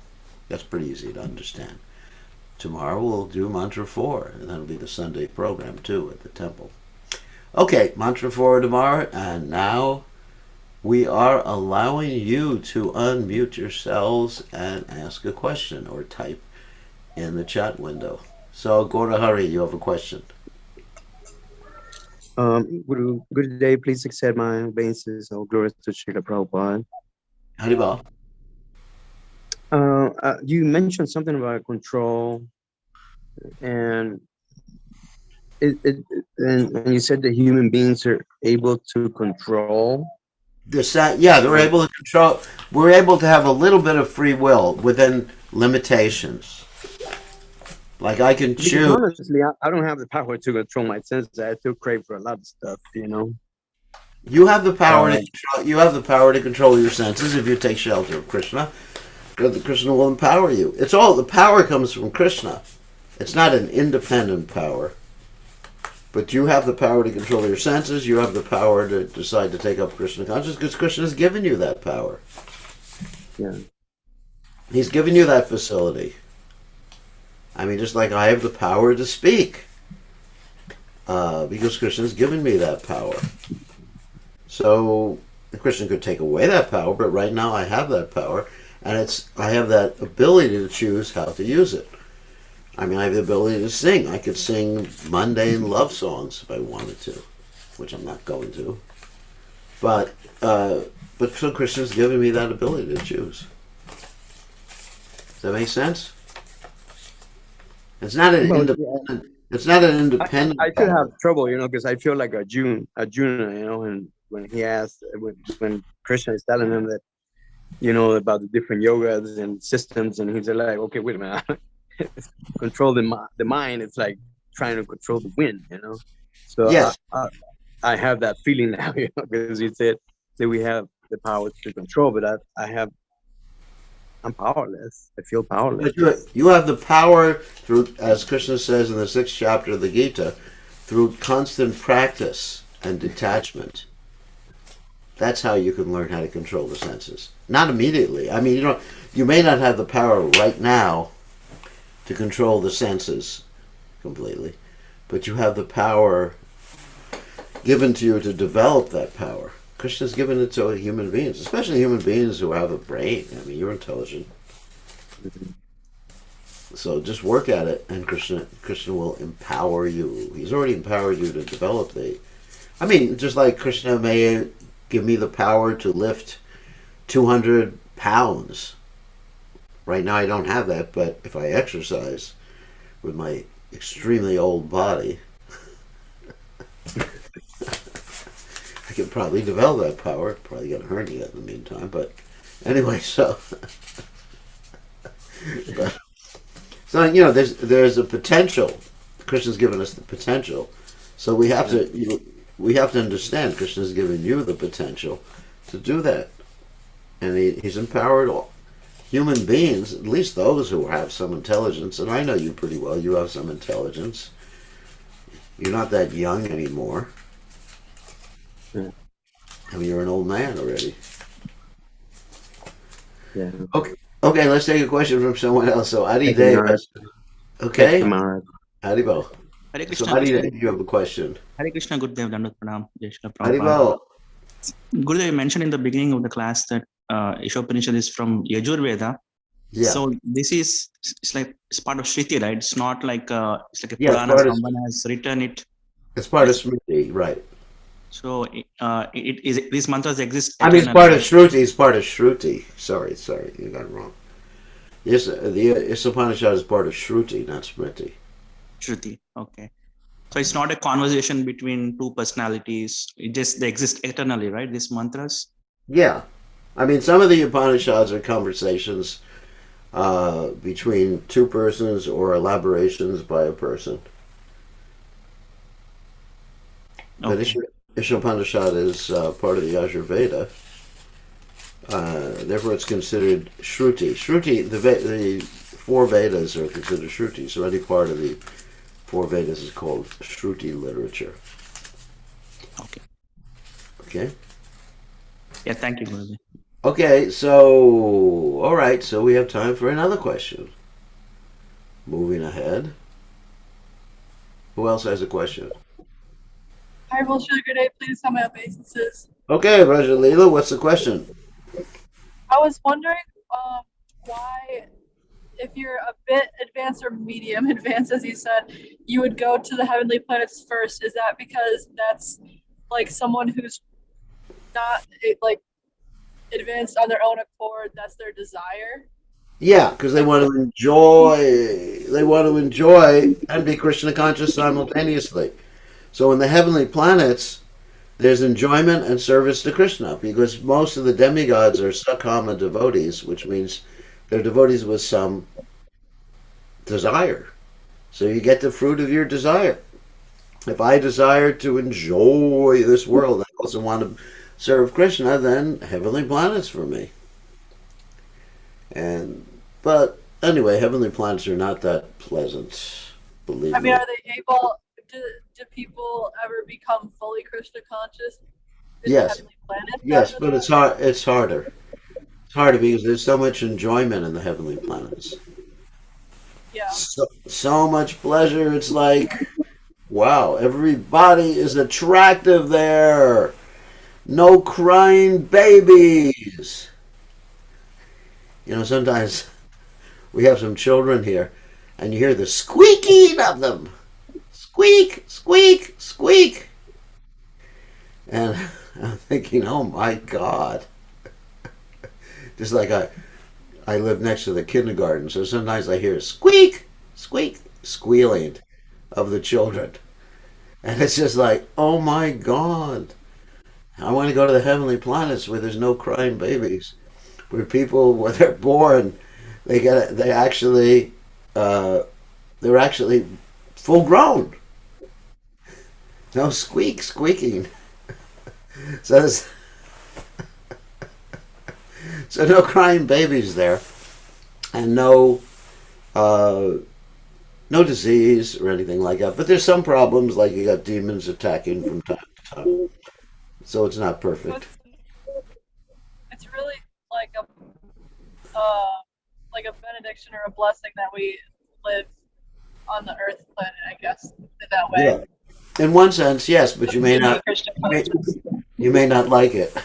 S1: That's pretty easy to understand. Tomorrow we'll do Mantra 4, and that'll be the Sunday program too at the temple. Okay, Mantra 4 tomorrow, and now we are allowing you to unmute yourselves and ask a question or type in the chat window. So, Gora Hari, you have a question.
S2: Good day. Please accept my obeisances. All glories to Srila Prabhupada.
S1: Haribal.
S2: You mentioned something about control, and and you said that human beings are able to control.
S1: They're able to control. We're able to have a little bit of free will within limitations. Like I can
S2: Because
S1: choose.
S2: honestly, I don't have the power to control my senses. I still crave for a lot of stuff, you know.
S1: You have the power to
S2: Um,
S1: control. You have the power to control your senses if you take shelter of Krishna. Krishna will empower you. It's all the power comes from Krishna. It's not an independent power. But you have the power to control your senses. You have the power to decide to take up Krishna consciousness because Krishna has given you that power.
S2: yeah.
S1: He's given you that facility. I mean, just like I have the power to speak because Krishna's given me that power. So Krishna could take away that power, but right now I have that power, and I have that ability to choose how to use it. I mean, I have the ability to sing. I could sing mundane love songs if I wanted to, which I'm not going to. But so Krishna's given me that ability to choose. Does that make sense? It's not an
S2: Well,
S1: independent. It's not an independent
S2: I still
S1: power.
S2: have trouble, you know, because I feel like a Juna, you know, and when he asked, when Krishna is telling him that, you know, about the different yogas and systems, and he's like, okay, wait a minute, control the mind. It's like trying to control the wind, you know. So
S1: Yes,
S2: I have that feeling now, you know, because he said that we have the power to control, but I'm powerless. I feel
S1: but
S2: powerless.
S1: you have the power through, as Krishna says in the 6th chapter of the Gita, through constant practice and detachment. That's how you can learn how to control the senses. Not immediately. I mean, you may not have the power right now to control the senses completely, but you have the power given to you to develop that power. Krishna's given it to human beings, especially human beings who have a brain. I mean, you're intelligent. So just work at it, and Krishna will empower you. He's already empowered you to develop the. I mean, just like Krishna may give me the power to lift 200 pounds. Right now, I don't have that, but if I exercise with my extremely old body, I could probably develop that power. Probably got a hernia in the meantime, but anyway, so But so there's a potential. Krishna's given us the potential, so we have
S2: Yeah.
S1: to we have to understand Krishna's given you the potential to do that, and he's empowered all human beings, at least those who have some intelligence. And I know you pretty well. You have some intelligence. You're not that young anymore.
S2: Yeah.
S1: I mean, you're an old man already.
S2: Yeah.
S1: Okay, okay. Let's take a question from someone else. So Adi
S2: Thank you, Maharaj.
S1: Devas.
S2: Thank you,
S1: Okay,
S2: Maharaj.
S1: Adibo.
S3: Hare
S1: So
S3: Krishna,
S1: Adi,
S3: Gurudev.
S1: you have a question.
S3: Hare Krishna, Gurudev, Dandavat Pranam, Jai Shri Prabhupada.
S1: Adibo.
S3: Gurudev, you mentioned in the beginning of the class that Isopanisad is from Yajurveda.
S1: Yeah.
S3: So this is it's part of Shruti, right? It's not like it's like a
S1: Yeah, it's
S3: Purana.
S1: part of
S3: Someone has written it.
S1: it's part of Smriti, right?
S3: So it is these mantras exist
S1: I mean, it's
S3: eternally,
S1: part of
S3: right?
S1: Shruti. It's part of Shruti. Sorry, you got it wrong. Yes, the Isopanishad is part of Shruti, not Smriti.
S3: Shruti. Okay. So it's not a conversation between two personalities. They exist eternally, right? These mantras.
S1: Yeah, I mean, some of the Upanishads are conversations between two persons or elaborations by a person. But
S3: Okay.
S1: Ishopanishad is part of the Yajurveda. Therefore, it's considered Shruti. Shruti, the four Vedas are considered Shruti, so any part of the four Vedas is called Shruti literature.
S3: Okay.
S1: Okay?
S3: Yeah. Thank you, Gurudev.
S1: Okay, so, all right, so we have time for another question. Moving ahead. Who else has a question?
S4: Honorable Sugar Day, please tell my obeisances.
S1: Okay, Rajalila, what's the question?
S4: I was wondering why, if you're a bit advanced or medium advanced, as you said, you would go to the heavenly planets first. Is that because that's like someone who's not like advanced on their own accord? That's their desire.
S1: Yeah, because they want to enjoy and be Krishna conscious simultaneously. So in the heavenly planets, there's enjoyment and service to Krishna because most of the demigods are sakama devotees, which means they're devotees with some desire. So you get the fruit of your desire. If I desire to enjoy this world, I also want to serve Krishna, then heavenly planets for me. But anyway, heavenly planets are not that pleasant, believe
S4: I mean,
S1: me.
S4: are they able? Do people ever become fully Krishna conscious in the
S1: Yes,
S4: heavenly planets
S1: yes,
S4: after
S1: but
S4: that?
S1: it's hard. It's harder. It's harder because there's so much enjoyment in the heavenly planets.
S4: Yeah.
S1: So much pleasure. It's like, wow, everybody is attractive there. No crying babies. Sometimes we have some children here, and you hear the squeaking of them. Squeak, squeak, squeak. And I'm thinking, oh my God. Just like I live next to the kindergarten, so sometimes I hear squeak, squeak, squealing of the children. And it's just like, oh my God. I want to go to the heavenly planets where there's no crying babies, where people, when they're born, they actually, they're actually full grown. No squeaking. So so no crying babies there, and uh, no disease or anything like that. But there's some problems, like you got demons attacking from time to time. So it's not
S4: So
S1: perfect.
S4: it's really like a benediction or a blessing that we live on the Earth planet, I guess, in that way.
S1: Yeah. In one sense, yes, but you may
S4: To be
S1: not.
S4: Christian
S1: You may,
S4: conscious.
S1: you may not like it.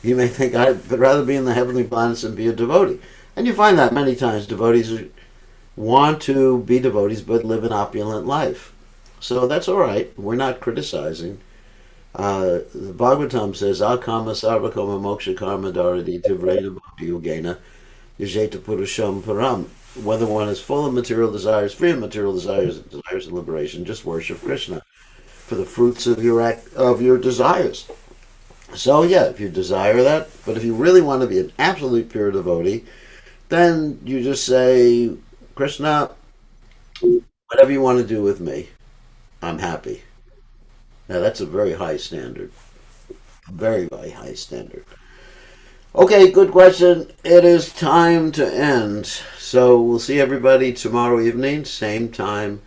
S1: You may think I'd rather be in the heavenly planets than be a devotee, and you find that many times devotees want to be devotees but live an opulent life. So that's all right. We're not criticizing. The Bhagavatam says, "Akama sarvakama moksha karma dharati tivreda bhakti yogena yajeta purusham param." Whether one is full of material desires, free of material desires, desires of liberation, just worship Krishna for the fruits of your desires. So yeah, if you desire that, but if you really want to be an absolute pure devotee, then you just say, Krishna, whatever you want to do with me, I'm happy. Now that's a very high standard. Very, very high standard. Okay, good question. It is time to end. So we'll see everybody tomorrow evening, same time,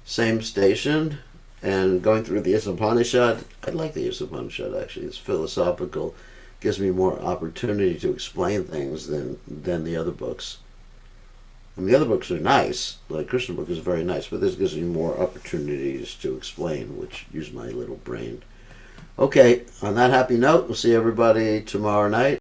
S1: same station. And going through the Isopanisad, I like the Isopanisad actually. It's philosophical, gives me more opportunity to explain things than the other books. I mean, the other books are nice. Like Krishna book is very nice, but this gives me more opportunities to explain, which use my little brain. Okay, on that happy note, we'll see everybody tomorrow night.